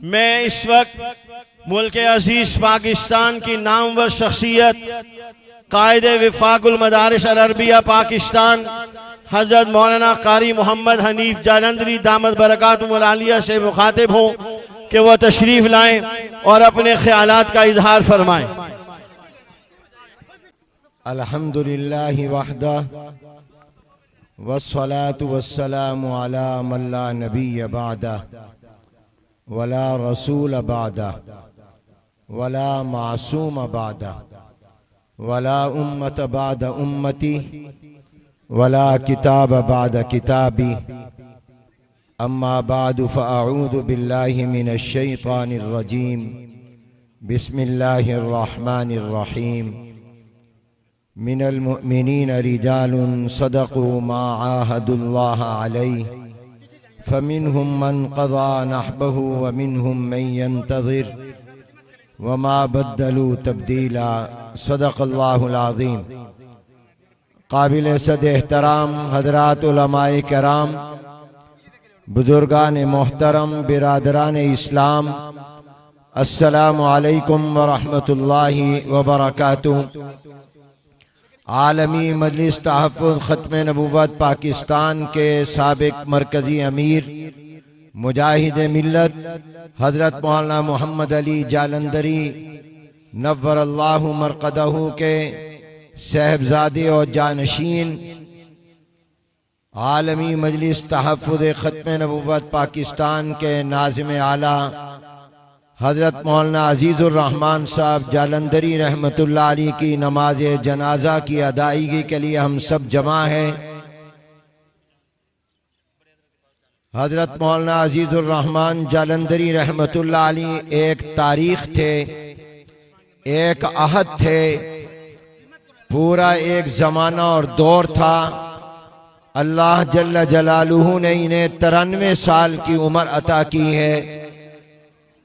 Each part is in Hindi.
मैं इस वक्त मुल्क अजीज पाकिस्तान की नामवर शख्सियत कायदे वफाकुल मदारिस अल अरबिया पाकिस्तान हजरत मौलाना कारी मोहम्मद हनीफ जालंधरी दामद बरकातुहुल आलिया से मुखातिब हूँ कि वह तशरीफ लाएं और अपने ख्यालात का इजहार फरमाएं। अल्हम्दुलिल्लाहि वहदा वस्सलातु वस्सलामु अला मन ला नबिय्य बअदा वला रसूल बअदा वला मासूम बअदा वला उम्मत बअद उम्मती वला किताब बअद किताबी अम्मा बअदु फअऊज़ु बिल्लाहि मिनश शैतानिर रजीम बिस्मिल्लाहिर रहमानिर रहीम मिनल मुअमिनीन रिजालुन सदक़ू मा आहदुल्लाह अलैहि फमिनहुम मन क़ज़ा नहबहु व मिनहुम मन यंतज़िर व मा बद्दलू तब्दीला सदक़ल्लाहुल अज़ीम। काबिल सद एहतराम हज़रात उलमाए किराम, बुजुर्गान मोहतरम, बिरादरान इस्लाम, अस्सलामु अलैकुम व रहमतुल्लाहि व बरकातुहू। आलमी मजलिस तहफ़्फ़ुज़ ख़त्म नबूवत पाकिस्तान के साबिक़ मरकज़ी अमीर मुजाहिद मिल्लत हज़रत मौलाना मोहम्मद अली जालंधरी नव्वरल्लाहु मरक़दहू के साहबजादे और जानशीन, आलमी मजलिस तहफ़्फ़ुज़ ख़त्म नबूवत पाकिस्तान के नाज़िम आला हज़रत मौलाना अजीज़ुर रहमान साहब जालंधरी रहमतुल्लाह अलैह की नमाज जनाजा की अदायगी के लिए हम सब जमा हैं। हज़रत मौलाना अजीज़ुर रहमान जालंधरी रहमतुल्लाह अलैह एक तारीख़ थे, एक अहद थे, पूरा एक ज़माना और दौर था। अल्लाह जल्ल जलालुहू ने इन्हें 93 साल की उम्र अता की है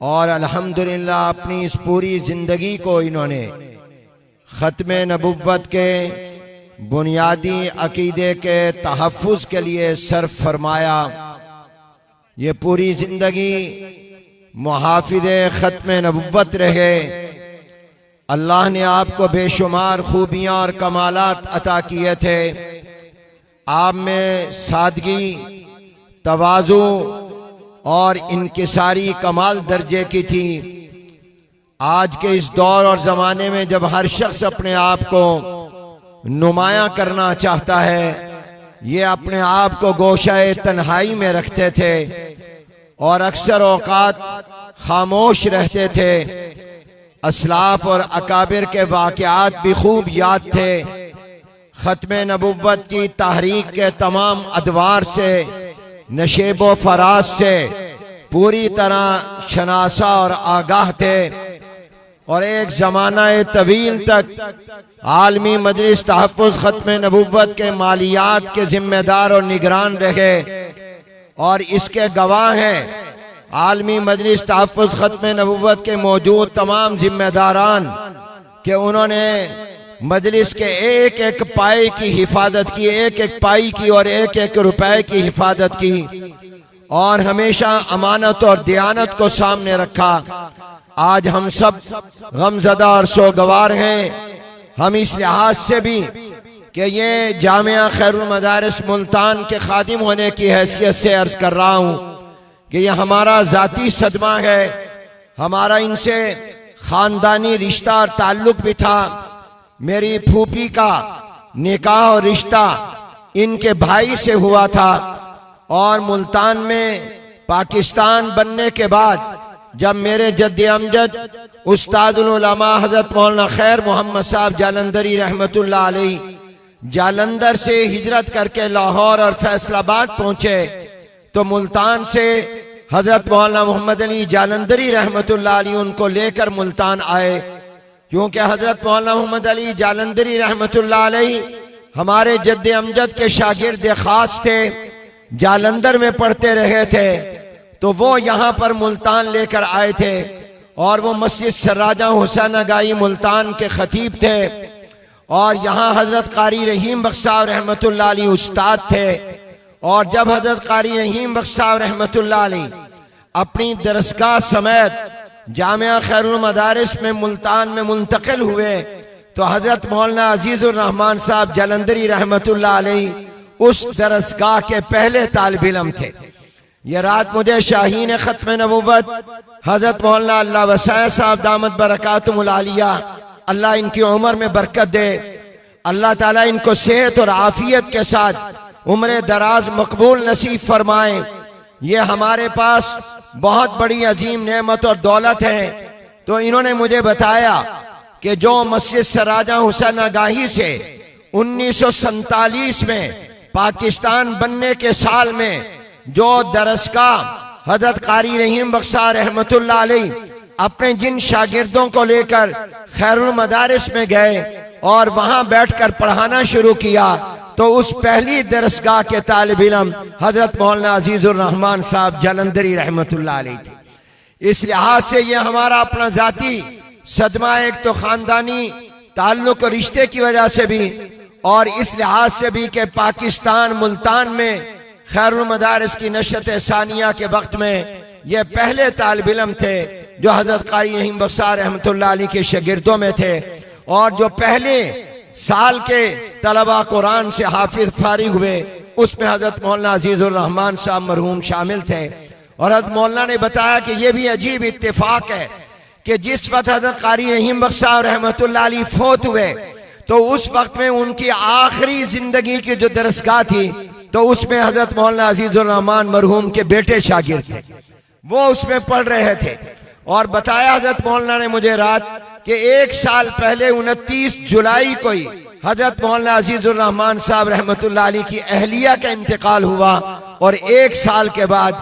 और अल्हम्दुलिल्लाह अपनी इस पूरी ज़िंदगी को इन्होंने ख़त्म नबुव्वत के बुनियादी अकीदे के तहफ़्फ़ुज़ के लिए सर्फ फरमाया। ये पूरी ज़िंदगी मुहाफ़िज़े ख़त्म नबुव्वत रहे। अल्लाह ने आपको बेशुमार खूबियाँ और कमालात अता किए थे। आप में सादगी, तवाज़ु और इनकिसारी कमाल दर्जे की थी। आज के इस दौर और ज़माने में जब हर शख्स अपने आप को नुमायां करना चाहता है, ये अपने आप को गोशाए तन्हाई में रखते थे और अक्सर औकात खामोश रहते थे। असलाफ और अकाबिर के वाक़यात भी खूब याद थे। ख़त्म नबुव्वत की तहरीक के तमाम अदवार से, नशेबो फराज से पूरी तरह शनासा और आगाह थे और एक ज़माना तवील तक आलमी मजलिस तहफ़्फ़ुज़ ख़त्म नबुव्वत के मालियात के ज़िम्मेदार और निगरान रहे और इसके गवाह हैं आलमी मजलिस तहफ़्फ़ुज़ ख़त्म नबुव्वत के मौजूद तमाम ज़िम्मेदारान के उन्होंने मजलिस के एक एक पाए की हिफाजत की, एक एक पाई की और एक एक रुपए की हिफाजत की और हमेशा अमानत और दियानत को सामने रखा। आज हम सब गमज़दा और सोगवार हैं। हम इस लिहाज से भी कि ये जामिया खैरुल मदारिस मुल्तान के खादिम होने की हैसियत से अर्ज कर रहा हूँ कि ये हमारा ज़ाती सदमा है। हमारा इनसे ख़ानदानी रिश्ता और ताल्लुक़ भी था। मेरी फूफी का निकाह और रिश्ता इनके भाई से हुआ था और मुल्तान में पाकिस्तान बनने के बाद जब मेरे जद्द अमजद उस्तादुल उलमा हज़रत मौलाना खैर मोहम्मद साहब जालंधरी रहमतुल्लाह अलैह जालंधर से हिजरत करके लाहौर और फैसलाबाद पहुँचे तो मुल्तान से हज़रत मौलाना मोहम्मद अली जालंधरी रहमतुल्लाह अलैह उनको लेकर मुल्तान आए, क्योंकि हज़रत मौलाना मोहम्मद अली जालंधरी रहमतुल्लाह अलैह हमारे जद्द अमजद के शागिर्द खास थे, जालंधर में पढ़ते रहे थे, तो वो यहाँ पर मुल्तान लेकर आए थे और वो मस्जिद सराजा हुसैन आगाई मुल्तान के खतीब थे और यहाँ हज़रत कारी रहीम बख्श साहब रहमतुल्लाह अलैह उस्ताद थे। और जब हज़रत कारी रहीम बख्श साहब रहमतुल्लाह अलैह अपनी दरसगाह समेत जामिया खैरुल मदारिस में मुल्तान में मुंतकिल हुए तो हजरत मौलाना अजीजुर रहमान साहब जालंधरी रहमतुल्लाह अलैह उस दरसगाह के पहले तालिब इल्म थे। ये रात मुझे शाहीन खत्म नबूवत हजरत मौलाना अल्लाह वसाय साहब दामत बरकातुहुल आलिया, अल्लाह इनकी उम्र में बरकत दे, अल्लाह ताला इनको सेहत और आफियत के साथ उम्र दराज मकबूल नसीब फरमाए। ये हमारे पास बहुत बड़ी अजीम नेमत और दौलत है। तो इन्होंने मुझे बताया कि जो मस्जिद सराजा हुसैन आगाही से 1947 में पाकिस्तान बनने के साल में जो दरसगाह हजरत कारी रहीम बख्शा रहमतुल्लाह अलैह अपने जिन शागिर्दों को लेकर खैरुल मदारिस में गए और वहां बैठकर पढ़ाना शुरू किया, तो उस पहली दरसगाह के तालिब इल्म हजरत मौलाना अजीजुर रहमान साहब जालंधरी रहमतुल्लाह अलैह थे। इस लिहाज से ये हमारा अपना जाती सदमा, एक तो खानदानी ताल्लुक और रिश्ते की वजह से भी, और इस लिहाज से भी कि पाकिस्तान मुल्तान में खैरुल मदारिस की नशत सानिया के वक्त में ये पहले तालिब इल्म थे जो हजरत कारी रहीम बख्शा रहमतुल्लाह अलैह के शागिर्दों में थे, और जो पहले साल के तलबा कुरान से हाफिज फारिग हुए उसमें हजरत मौलाना अजीजुर रहमान साहब मरहूम शामिल थे। और हजरत मौलाना ने बताया कि यह भी अजीब इत्तेफाक है कि जिस वक्त हजरत कारी रहीम बख्शा रहमतुल्लाह अलैह फोत हुए तो उस वक्त में उनकी आखिरी जिंदगी की जो दरसगाह थी तो उसमें हजरत मौलाना अजीजुर रहमान मरहूम के बेटे शागिर्द थे, वो उसमें पढ़ रहे थे। और बताया हजरत मौलाना ने मुझे रात कि 1 साल पहले 29 जुलाई को ही हजरत मौलाना अजीजुर रहमान साहब रहमतुल्लाह अलैह की अहलिया का इंतकाल हुआ, और 1 साल के बाद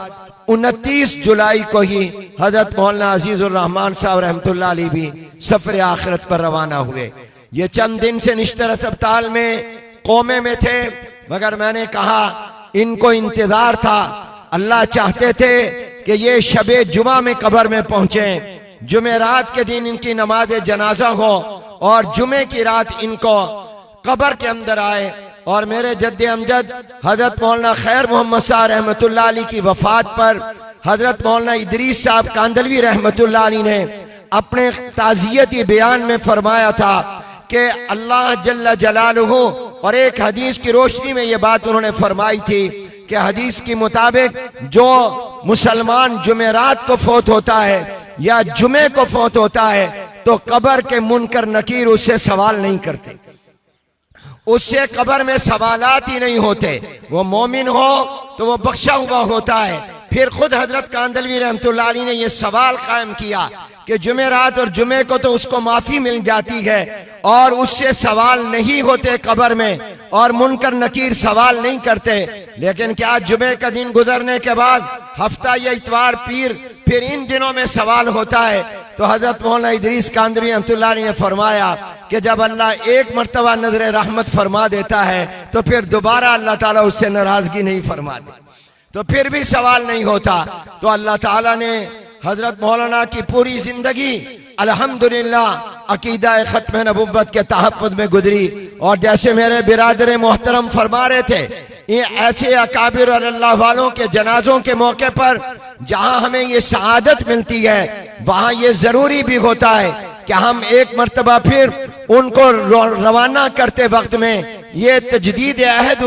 29 जुलाई को ही हजरत मौलाना अजीजुर रहमान साहब रहमतुल्लाह अलैह भी सफर आखिरत पर रवाना हुए। ये चंद दिन से निश्तर अस्पताल में कोमे में थे, मगर मैंने कहा इनको इंतजार था, अल्लाह चाहते थे कि ये शबे जुमा में कब्र में पहुंचे, जुमे रात के दिन इनकी नमाज जनाजा हो और जुमे की रात इनको कब्र के अंदर आए। और मेरे जद्दे अमजद हजरत मौलाना खैर मोहम्मद साहब रहमतुल्लाह अलैह की वफात पर हजरत मौलाना इदरीस साहब कांदलवी रहमतुल्लाह अलैह ने अपने ताज़ियती बयान में फरमाया था कि अल्लाह जल्ल जलालुहु, और एक हदीस की रोशनी में ये बात उन्होंने फरमाई थी कि हदीस के मुताबिक जो मुसलमान जुमेरात को फौत होता है या जुमे को फौत होता है तो कब्र के मुनकर नकीर उससे सवाल नहीं करते, उससे कब्र में सवालात ही नहीं होते। वो मोमिन हो तो वो बख्शा हुआ होता है। फिर खुद हजरत कांदलवी रहमतुल्लाह अलैह ने ये सवाल कायम किया कि जुमेरात और जुमे को तो उसको माफी मिल जाती है और उससे सवाल नहीं होते कब्र में, और मुनकर नकीर सवाल नहीं करते, लेकिन क्या जुमे का दिन गुजरने के बाद हफ्ता या इतवार पीर फिर इन दिनों में सवाल होता है। तो हजरत मौलाना इदरीस कांदलवी रहमतुल्लाह अलैह ने फरमाया कि जब अल्लाह एक मर्तबा नजर रहमत फरमा देता है तो फिर दोबारा अल्लाह ताला उससे नाराजगी नहीं फरमाते, तो फिर भी सवाल नहीं होता। तो अल्लाह ताला ने हजरत मौलाना की पूरी जिंदगी अल्हम्दुलिल्लाह अकीदा खत्म नबुव्वत के तहफ़्फ़ुज़ में गुजरी। और जैसे मेरे बिरादर मोहतरम फरमा रहे थे, ये ऐसे अकाबिर और अल्लाह वालों के जनाजों के मौके पर जहां हमें ये सआदत मिलती है वहां ये जरूरी भी होता है कि हम एक मर्तबा फिर उनको रवाना करते वक्त में ये तजदीद अहद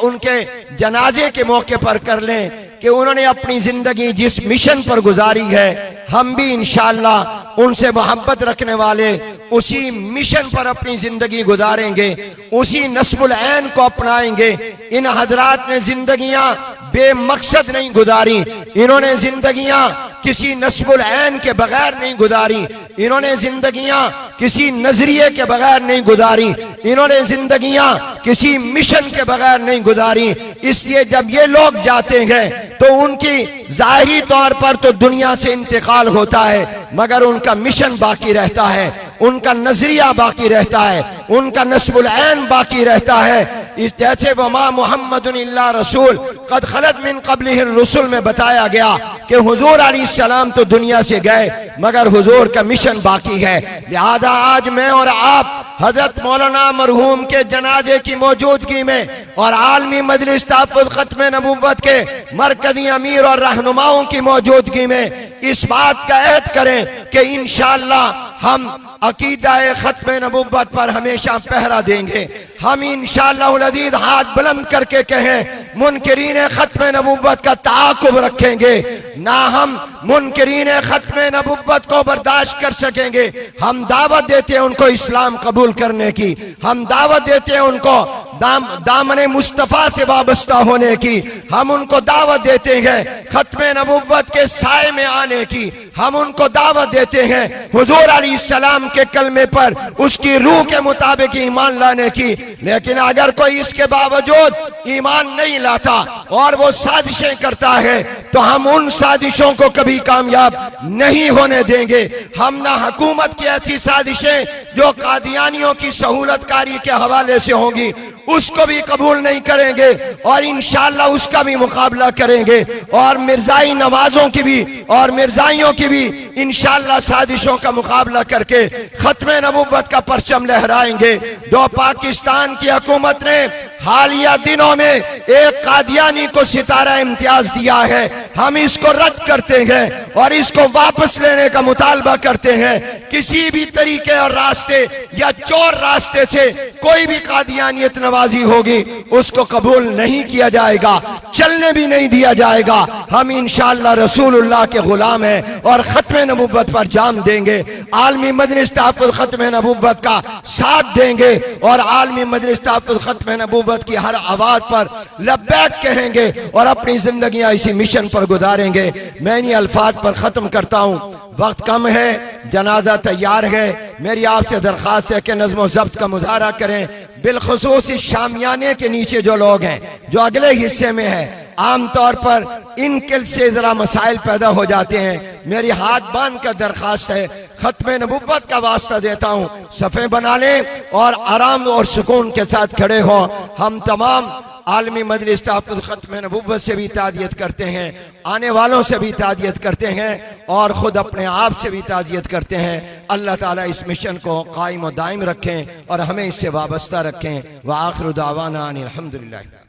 उनके जनाजे के मौके पर कर लें कि उन्होंने अपनी जिंदगी जिस मिशन पर गुजारी है हम भी इंशाअल्लाह उनसे मोहब्बत रखने वाले उसी मिशन पर अपनी जिंदगी गुजारेंगे, उसी नस्बुल ऐन को अपनाएंगे। इन हजरात ने जिंदगियां बेमकसद नहीं गुजारी, इन्होंने जिंदगियां किसी नस्बुल ऐन के बगैर नहीं गुजारी, इन्होंने जिंदगियां किसी नजरिए के बगैर नहीं गुजारी, इन्होंने जिंदगियां किसी मिशन के बगैर नहीं गुजारी। इसलिए जब ये लोग जाते हैं तो उनकी जाहिरी तौर पर तो दुनिया से इंतकाल होता है मगर उनका मिशन बाकी रहता है। उनका नजरिया बाकी रहता है, उनका नस्बुल ऐन बाकी रहता है। इस जैसे वमा मुहम्मदुन इल्ला रसूल कद खलत मिन क़ब्लिहि रुसुल में बताया गया कि हुजूर अलैहिस्सलाम तो दुनिया से गए मगर हुजूर का मिशन बाकी है। लिहाजा आज मैं और आप हजरत मौलाना मरहूम के जनाजे की मौजूदगी में और आलमी मजलिस तहफ़्फ़ुज़ ख़त्म नबुव्वत के मरकज़ी अमीर और रहनुमाओं की मौजूदगी में इस बात का ऐद करें कि इंशाअल्लाह हम अकीदा ख़त्म नबुव्वत पर हमेशा पहरा देंगे। हम इंशाअल्लाह अज़ीज़ हाथ बुलंद करके कहें मुनकिरीन ख़त्म नबुव्वत का ताक़ुब रखेंगे, ना हम मुनकिरीन ख़त्म नबुव्वत को बर्दाश्त कर सकेंगे। हम दावत देते हैं उनको इस्लाम कबूल करने की, हम दावत देते हैं उनको दामन मुस्तफ़ा से वाबस्ता होने की, हम उनको दावत देते हैं ख़त्म नबुव्वत के साए में आने की, हम उनको दावत देते हैं हुजूर अलैहिस्सलाम के कलमे पर उसकी रूह के मुताबिक ईमान लाने की। लेकिन अगर कोई इसके बावजूद ईमान नहीं लाता और वो साजिशें करता है तो हम उन साजिशों को कभी कामयाब नहीं होने देंगे। हम ना हुकूमत की ऐसी साजिशें जो कादियानियों की सहूलतकारी के हवाले से होंगी उसको भी कबूल नहीं करेंगे और इंशाअल्लाह उसका भी मुकाबला करेंगे, और मिर्जाई नवाजों की भी और मिर्जाइयों की भी इंशाअल्लाह साजिशों का मुकाबला करके खत्म नबुव्वत का परचम लहराएंगे। जो पाकिस्तान की हुकूमत ने हालिया दिनों में एक कादियानी को सितारा इम्तियाज दिया है, हम इसको रद्द करते हैं और इसको वापस लेने का मुतालबा करते हैं। किसी भी तरीके और रास्ते या चोर रास्ते से कोई भी कादियानियत नवाजी होगी उसको कबूल नहीं किया जाएगा, चलने भी नहीं दिया जाएगा। हम इंशाअल्लाह रसूलुल्लाह के गुलाम हैं और खत्म नबुव्वत पर जान देंगे, आलमी मजलिस तहफ़्फ़ुज़ खत्म नबुव्वत का साथ देंगे और आलमी मजलिस तहफ़्फ़ुज़ खत्म नबुव्वत की हर आवाज पर लब्बैक कहेंगे और अपनी जिंदगियां इसी मिशन पर गुजारेंगे। मैं इन्हीं अल्फाज पर खत्म करता हूँ, वक्त कम है, जनाजा तैयार है। मेरी आपसे दरख्वास्त है कि नज़्म ज़ब्त का मुज़ाहरा करें, बिलखुसूस इस शामियाने के नीचे जो लोग हैं जो अगले हिस्से में है आमतौर पर इनके से जरा मसाइल पैदा हो जाते हैं। मेरी हाथ बांध कर दरख्वास्त है, खत्म नबुव्वत का वास्ता देता हूँ, सफ़े बना लें और आराम और सुकून के साथ खड़े हों। हम तमाम आलमी मजलिस तहफ़्फ़ुज़ ख़त्म नबुव्वत से भी ताज़ियत करते हैं, आने वालों से भी ताज़ियत करते हैं और ख़ुद अपने आप से भी ताज़ियत करते हैं। अल्लाह ताला इस मिशन को कायम व दायम रखें और हमें इससे वाबस्ता रखें। व आखिर दावाना अनिल हम्दुलिल्लाह।